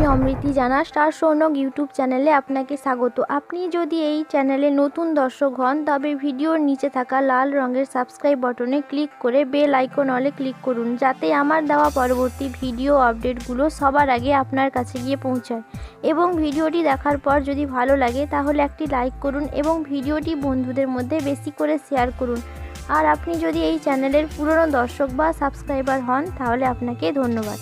আমি অমৃতি জানা star Sounak YouTube চ্যানেলে আপনাকে স্বাগত। আপনি যদি এই চ্যানেলে নতুন দর্শক হন তবে ভিডিওর নিচে থাকা লাল রঙের সাবস্ক্রাইব বাটনে ক্লিক করে বেল আইকন অলে ক্লিক করুন, যাতে আমার দেওয়া পরবর্তী ভিডিও আপডেটগুলো সবার আগে আপনার কাছে গিয়ে পৌঁছায়। এবং ভিডিওটি দেখার পর যদি ভালো লাগে তাহলে একটি লাইক করুন এবং ভিডিওটি বন্ধুদের মধ্যে বেশি করে শেয়ার করুন। আর আপনি যদি এই চ্যানেলের পুরনো দর্শক বা সাবস্ক্রাইবার হন তাহলে আপনাকে ধন্যবাদ।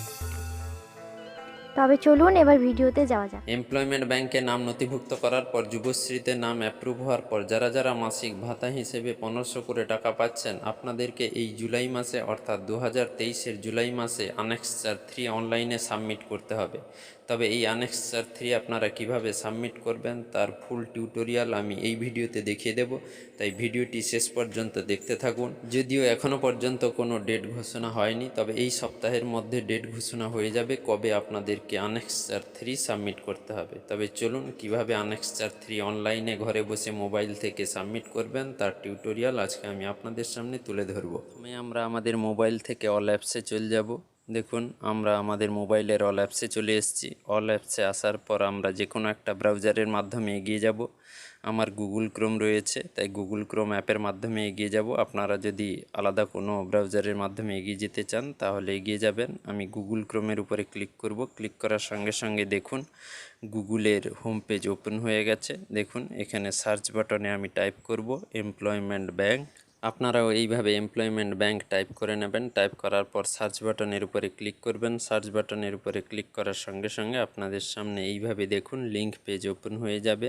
তবে চলুন এবার ভিডিওতে যাওয়া যাক। এমপ্লয়মেন্ট ব্যাংকে নাম নথিভুক্ত করার পর যুবশ্রীতে নাম অ্যাপ্রুভ হওয়ার পর যারা যারা মাসিক ভাতা হিসেবে 1500 করে টাকা পাচ্ছেন, আপনাদেরকে এই জুলাই মাসে অর্থাৎ 2023-এর জুলাই মাসে আনেক্সার 3 অনলাইনে সাবমিট করতে হবে। তবে এই আনেক্সার 3 আপনারা কিভাবে সাবমিট করবেন তার ফুল টিউটোরিয়াল আমি এই ভিডিওতে দেখিয়ে দেব, তাই ভিডিওটি শেষ পর্যন্ত দেখতে থাকুন। যদিও এখনও পর্যন্ত কোনো ডেট ঘোষণা হয়নি, তবে এই সপ্তাহের মধ্যে ডেট ঘোষণা হয়ে যাবে কবে আপনাদেরকে আনেক্সার 3 সাবমিট করতে হবে। তবে চলুন কিভাবে আনেক্সার 3 অনলাইনে ঘরে বসে মোবাইল থেকে সাবমিট করবেন তার টিউটোরিয়াল আজকে আমি আপনাদের সামনে তুলে ধরব। প্রথমে আমরা আমাদের মোবাইল থেকে অল অ্যাপসে চলে যাব। দেখুন আমরা আমাদের মোবাইলের অল অ্যাপসে চলে এসেছি। অল অ্যাপসে আসার পর আমরা যে কোনো একটা ব্রাউজারের মাধ্যমে এগিয়ে যাব। আমার গুগল ক্রোম রয়েছে, তাই গুগল ক্রোম অ্যাপের মাধ্যমে এগিয়ে যাব। আপনারা যদি আলাদা কোনো ব্রাউজারের মাধ্যমে এগিয়ে যেতে চান তাহলে এগিয়ে যাবেন। আমি গুগল ক্রোমের উপরে ক্লিক করব। ক্লিক করার সঙ্গে সঙ্গে দেখুন গুগলের হোম পেজ ওপেন হয়ে গেছে। দেখুন এখানে সার্চ বাটনে আমি টাইপ করব এমপ্লয়মেন্ট ব্যাংক। আপনারাও এইভাবে এমপ্লয়মেন্ট ব্যাংক টাইপ করে নেবেন। টাইপ করার পর সার্চ বাটনের উপরে ক্লিক করবেন। সার্চ বাটনের উপরে ক্লিক করার সঙ্গে সঙ্গে আপনাদের সামনে এইভাবে দেখুন লিঙ্ক পেজ ওপেন হয়ে যাবে,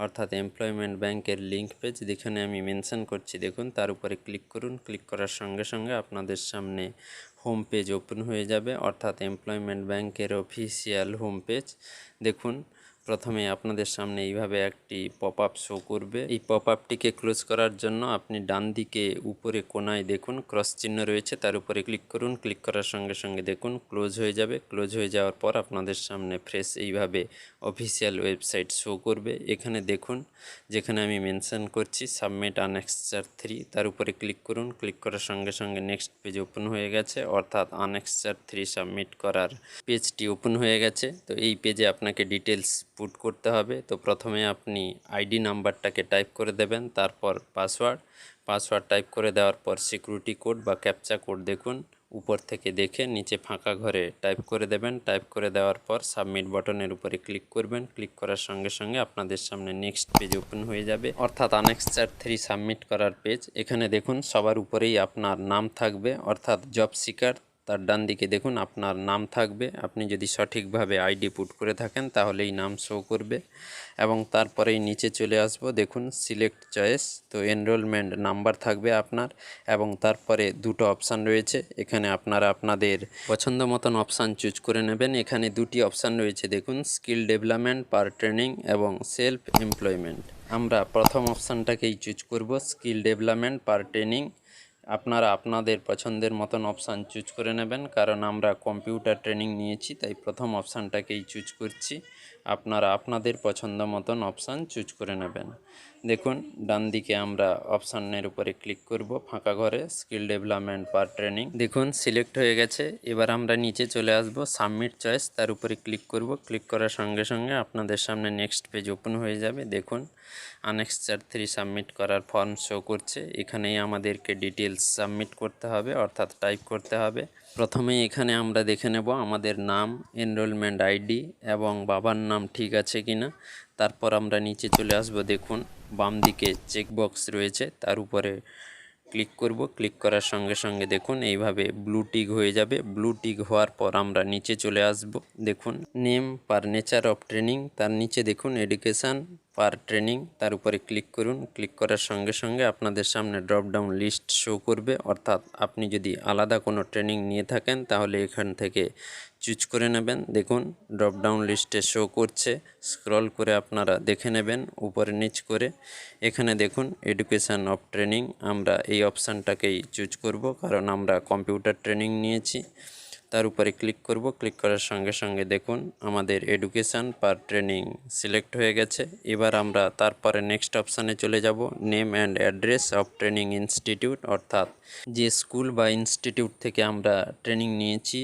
অর্থাৎ এমপ্লয়মেন্ট ব্যাংকের লিঙ্ক পেজ যেখানে আমি মেনশন করছি দেখুন তার উপরে ক্লিক করুন। ক্লিক করার সঙ্গে সঙ্গে আপনাদের সামনে হোম পেজ ওপেন হয়ে যাবে, অর্থাৎ এমপ্লয়মেন্ট ব্যাংকের অফিসিয়াল হোম পেজ। দেখুন প্রথমে আপনাদের সামনে এইভাবে একটি পপ আপ শো করবে। এই পপ আপটিকে ক্লোজ করার জন্য আপনি ডান দিকে উপরে কোনায় দেখুন ক্রস চিহ্ন রয়েছে, তার উপরে ক্লিক করুন। ক্লিক করার সঙ্গে সঙ্গে দেখুন ক্লোজ হয়ে যাবে। ক্লোজ হয়ে যাওয়ার পর আপনাদের সামনে ফ্রেশ এইভাবে অফিসিয়াল ওয়েবসাইট শো করবে। এখানে দেখুন যেখানে আমি মেনশন করছি সাবমিট আনেক্সার 3, তার উপরে ক্লিক করুন। ক্লিক করার সঙ্গে সঙ্গে নেক্সট পেজ ওপেন হয়ে গেছে, অর্থাৎ আনেক্সার 3 সাবমিট করার পেজটি ওপেন হয়ে গেছে। তো এই পেজে আপনাকে ডিটেলস পুট করতে হবে। তো প্রথমে আপনি আইডি নাম্বারটাকে টাইপ করে দেবেন, তারপর পাসওয়ার্ড টাইপ করে দেওয়ার পর সিকিউরিটি কোড বা ক্যাপচা কোড দেখুন উপর থেকে দেখে নিচে ফাঁকা ঘরে টাইপ করে দেবেন। টাইপ করে দেওয়ার পর সাবমিট বাটনের উপরে ক্লিক করবেন। ক্লিক করার সঙ্গে সঙ্গে আপনাদের সামনে নেক্সট পেজ ওপেন হয়ে যাবে, অর্থাৎ আনেক্সার 3 সাবমিট করার পেজ। এখানে দেখুন সবার উপরেই আপনার নাম থাকবে, অর্থাৎ জব সিকার। তার ডান দিকে দেখুন আপনার নাম থাকবে। আপনি যদি সঠিকভাবে আইডি পুট করে থাকেন তাহলে এই নাম শো করবে। এবং তারপরেই নিচে চলে আসবো, দেখুন সিলেক্ট চয়েস। তো এনরোলমেন্ট নাম্বার থাকবে আপনার, এবং তারপরে দুটো অপশান রয়েছে। এখানে আপনারা আপনাদের পছন্দ মতন অপশান চুজ করে নেবেন। এখানে দুটি অপশান রয়েছে দেখুন, স্কিল ডেভেলপমেন্ট পার ট্রেনিং এবং সেলফ এমপ্লয়মেন্ট। আমরা প্রথম অপশানটাকেই চুজ করব, স্কিল ডেভেলপমেন্ট পার ট্রেনিং। আপনারা আপনাদের পছন্দের মতন অপশান চুজ করে নেবেন, কারণ আমরা কম্পিউটার ট্রেনিং নিয়েছি তাই প্রথম অপশানটাকেই চুজ করছি। আপনারা আপনাদের পছন্দ মতন অপশান চুজ করে নেবেন। দেখুন ডান দিকে আমরা অপশানের উপরে ক্লিক করব ফাঁকা ঘরে, স্কিল ডেভেলপমেন্ট পার ট্রেনিং। দেখুন সিলেক্ট হয়ে গেছে। এবার আমরা নিচে চলে আসব, সাবমিট চয়েস, তার উপরে ক্লিক করব। ক্লিক করার সঙ্গে সঙ্গে আপনাদের সামনে নেক্সট পেজ ওপেন হয়ে যাবে। দেখুন আনেক্সার 3 সাবমিট করার ফর্ম শো করছে। এখানেই আমাদেরকে ডিটেলস সাবমিট করতে হবে, অর্থাৎ টাইপ করতে হবে। প্রথমেই এখানে আমরা দেখে নেব আমাদের নাম, এনরোলমেন্ট আইডি এবং বাবার নাম ঠিক আছে কিনা। তারপর আমরা নিচে চলে আসব, দেখুন বাম দিকে চেকবক্স রয়েছে তার উপরে ক্লিক করব। ক্লিক করার সঙ্গে সঙ্গে দেখুন এইভাবে ব্লু টিক হয়ে যাবে। ব্লু টিক হওয়ার পর আমরা নিচে চলে আসব, দেখুন name per nature of training, তার নিচে দেখুন এডুকেশান পার ট্রেনিং, তার উপরে ক্লিক করুন। ক্লিক করার সঙ্গে সঙ্গে আপনাদের সামনে ড্রপ ডাউন লিস্ট শো করবে, অর্থাৎ আপনি যদি আলাদা কোনো ট্রেনিং নিয়ে থাকেন তাহলে এখান থেকে চুজ করে নেবেন। দেখুন ড্রপ ডাউন লিস্টে শো করছে, স্ক্রল করে আপনারা দেখে নেবেন উপরে নিচ করে। এখানে দেখুন এডুকেশান অফ ট্রেনিং, আমরা এই অপশানটাকেই চুজ করব কারণ আমরা কম্পিউটার ট্রেনিং নিয়েছি। তার উপরে ক্লিক করব। ক্লিক করার সঙ্গে সঙ্গে দেখুন আমাদের এডুকেশান পার ট্রেনিং সিলেক্ট হয়ে গেছে। এবার আমরা তারপরে নেক্সট অপশানে চলে যাব, name and address of training institute, অর্থাৎ যে স্কুল বা ইনস্টিটিউট থেকে আমরা ট্রেনিং নিয়েছি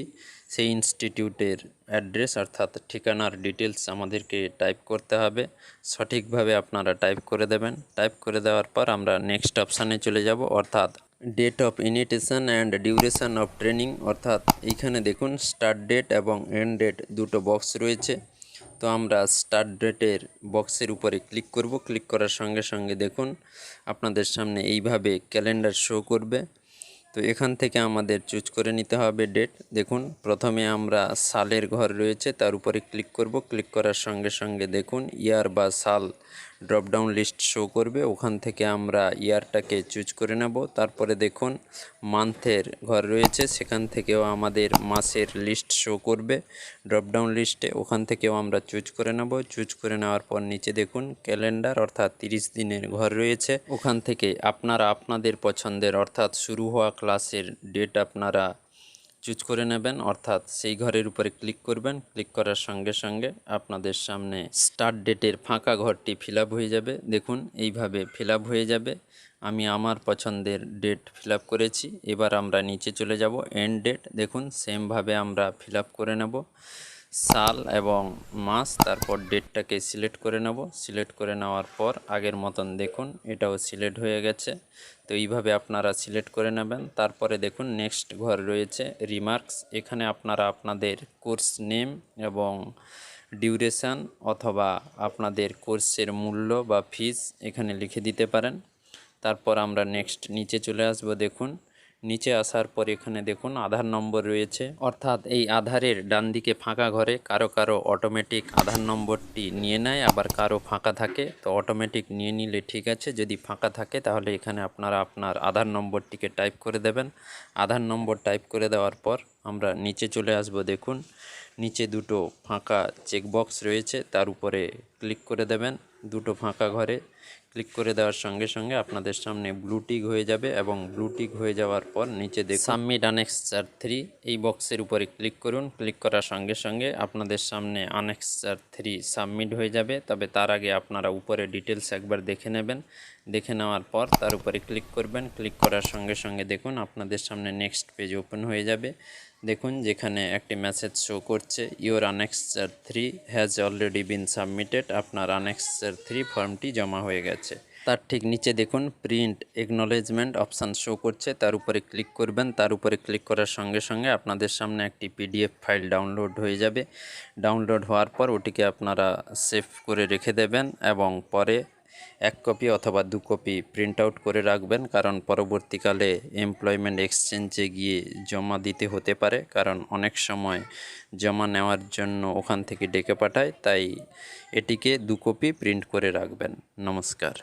সেই ইনস্টিটিউটের অ্যাড্রেস অর্থাৎ ঠিকানার ডিটেলস আমাদেরকে টাইপ করতে হবে। সঠিকভাবে আপনারা টাইপ করে দেবেন। টাইপ করে দেওয়ার পর আমরা নেক্সট অপশানে চলে যাব, অর্থাৎ date of initiation and duration of training, অর্থাৎ এইখানে দেখুন স্টার্ট ডেট এবং এন্ড ডেট দুটো বক্স রয়েছে। তো আমরা স্টার্ট ডেটের বক্সের উপরে ক্লিক করব। ক্লিক করার সঙ্গে সঙ্গে দেখুন আপনাদের সামনে এইভাবে ক্যালেন্ডার শো করবে। তো এখান থেকে আমাদের চুজ করে নিতে হবে ডেট। দেখুন প্রথমে আমরা সালের ঘর রয়েছে তার উপরে ক্লিক করব। ক্লিক করার সঙ্গে সঙ্গে দেখুন ইয়ার বা সাল ড্রপডাউন লিস্ট শো করবে, ওখান থেকে আমরা ইয়ারটাকে চুজ করে নেব। তারপরে দেখুন মান্থের ঘর রয়েছে, সেখান থেকেও আমাদের মাসের লিস্ট শো করবে ড্রপডাউন লিস্টে, ওখান থেকেও আমরা চুজ করে নেব। চুজ করে নেওয়ার পর নিচে দেখুন ক্যালেন্ডার অর্থাৎ 30 দিনের ঘর রয়েছে, ওখান থেকে আপনারা আপনাদের পছন্দের অর্থাৎ শুরু হওয়া ক্লাসের ডেট আপনারা চুজ করে নেবেন, অর্থাৎ সেই ঘরের উপরে ক্লিক করবেন। ক্লিক করার সঙ্গে সঙ্গে আপনাদের সামনে স্টার্ট ডেটের ফাঁকা ঘরটি ফিল আপ হয়ে যাবে। দেখুন এইভাবে ফিল আপ হয়ে যাবে। আমি আমার পছন্দের ডেট ফিল আপ করেছি। এবার আমরা নিচে চলে যাব এন্ড ডেট। দেখুন সেমভাবে আমরা ফিল আপ করে নেব সাল এবং মাস, তারপর ডেটটাকে সিলেক্ট করে নেব। সিলেক্ট করে নেওয়ার পর আগের মতন দেখুন এটাও সিলেক্ট হয়ে গেছে। তো এইভাবে আপনারা সিলেক্ট করে নেবেন। তারপরে দেখুন নেক্সট ঘর রয়েছে রিমার্কস, এখানে আপনারা আপনাদের কোর্স নেম এবং ডিউরেশান অথবা আপনাদের কোর্সের মূল্য বা ফিস এখানে লিখে দিতে পারেন। তারপর আমরা নেক্সট নিচে চলে আসব। দেখুন নিচে আসার পর এখানে দেখুন আধার নম্বর রয়েছে, অর্থাৎ এই আধারের ডান দিকে ফাঁকা ঘরে কারো কারো অটোমেটিক আধার নম্বরটি নিয়ে নেয়, আবার কারো ফাঁকা থাকে। তো অটোমেটিক নিয়ে নিলে ঠিক আছে, যদি ফাঁকা থাকে তাহলে এখানে আপনারা আপনার আধার নম্বরটিকে টাইপ করে দেবেন। আধার নম্বর টাইপ করে দেওয়ার পর আমরা নিচে চলে আসব। দেখুন নিচে দুটো ফাঁকা চেকবক্স রয়েছে, তার উপরে ক্লিক করে দেবেন। দুটো ফাঁকা ঘরে ক্লিক করে দেওয়ার সঙ্গে সঙ্গে আপনাদের সামনে ব্লু টিক হয়ে যাবে, এবং ব্লু টিক হয়ে যাওয়ার পর নিচে দেখুন সাবমিট আনেক্সার 3 এই বক্সের উপরে ক্লিক করুন। ক্লিক করার সঙ্গে সঙ্গে আপনাদের সামনে আনেক্সার 3 সাবমিট হয়ে যাবে। তবে তার আগে আপনারা উপরে ডিটেলস একবার দেখে নেবেন। দেখে নেওয়ার পর তার উপরে ক্লিক করবেন। ক্লিক করার সঙ্গে সঙ্গে দেখুন আপনাদের সামনে নেক্সট পেজ ওপেন হয়ে যাবে। দেখুন যেখানে একটি মেসেজ শো করছে your annexure 3 has already been submitted, আপনার আনেক্সার 3 ফর্মটি জমা হয়ে গেছে। তার ঠিক নিচে দেখুন প্রিন্ট একনলেজমেন্ট অপশান শো করছে, তার উপরে ক্লিক করবেন। তার উপরে ক্লিক করার সঙ্গে সঙ্গে আপনাদের সামনে একটি পিডিএফ ফাইল ডাউনলোড হয়ে যাবে। ডাউনলোড হওয়ার পর ওটিকে আপনারা সেভ করে রেখে দেবেন, এবং পরে 1 কপি অথবা 2 কপি প্রিন্ট আউট করে রাখবেন, কারণ পরবর্তীকালে এমপ্লয়মেন্ট এক্সচেঞ্জে গিয়ে জমা দিতে হতে পারে, কারণ অনেক সময় জমা নেওয়ার জন্য ওখান থেকে ডেকে পাঠায়। তাই এটিকে 2 কপি প্রিন্ট করে রাখবেন। নমস্কার।